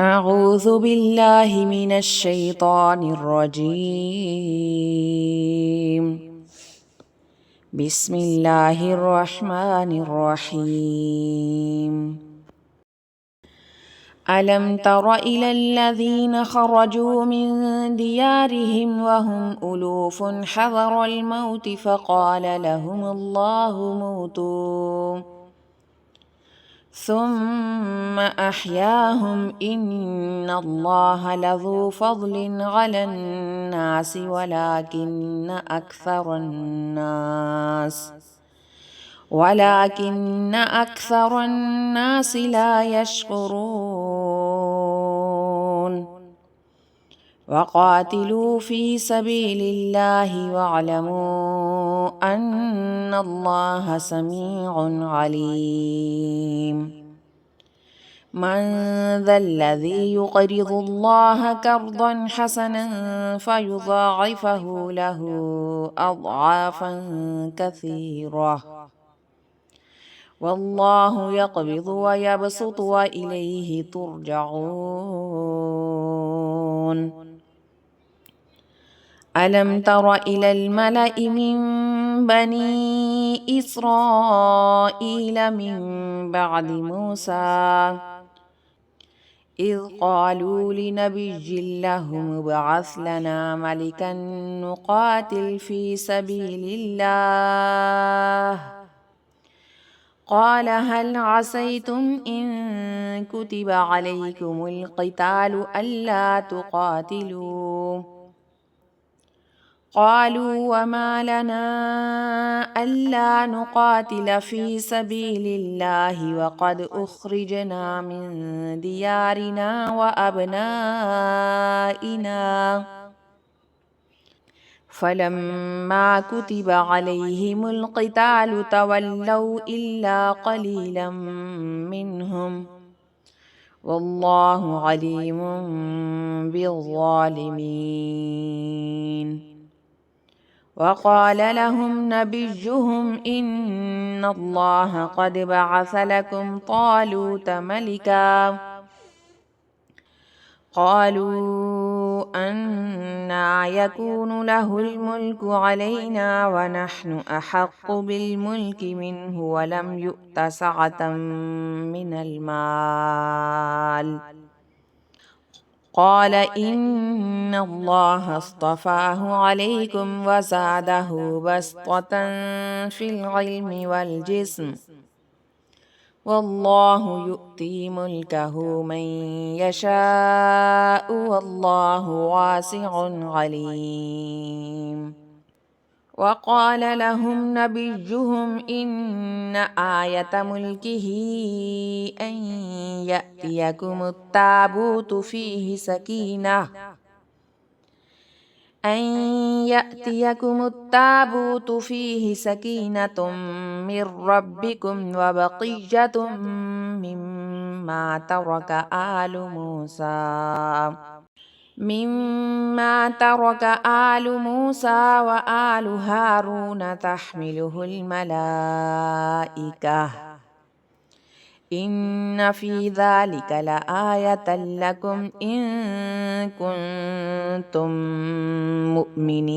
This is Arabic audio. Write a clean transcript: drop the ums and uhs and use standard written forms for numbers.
أعوذ بالله من الشيطان الرجيم. بسم الله الرحمن الرحيم. ألم تر إلى الذين خرجوا من ديارهم وهم ألوف حذر الموت فقال لهم الله موتوا ثم أحياهم إن الله لذو فضل على الناس ولكن أكثر الناس لا يشكرون. وقاتلوا في سبيل الله واعلموا أن الله سميع عليم. من ذا الذي يقرض الله قرضا حسنا فيضاعفه له أضعافا كثيرة والله يقبض ويبسط وإليه ترجعون. ألم تر إلى الملأ من بني إسرائيل من بعد موسى إذ قالوا لنبي لهم ابعث لنا ملكا نقاتل في سبيل الله قال هل عسيتم إن كتب عليكم القتال ألا تقاتلوا قالوا وما لنا ألا نقاتل في سبيل الله وقد أخرجنا من ديارنا وأبنائنا فلما كتب عليهم القتال تولوا إلا قليلا منهم والله عليم بالظالمين. وقال لهم نبيهم إن الله قد بعث لكم طالوت ملكا قالوا أنى يكون له الملك علينا ونحن أحق بالملك منه ولم يؤت سعة من المال قال إن الله اصطفاه عليكم وزاده بسطة في العلم والجسم والله يؤتي ملكه من يشاء والله واسع عليم. وقال لهم نبيهم إن آية ملكه أن يأتيكم التابوت فيه سكينة من ربكم وبقية مما ترك آل موسى وآل هارون تحمله الملائكة إن في ذلك لآية لكم إن كنتم مؤمنين.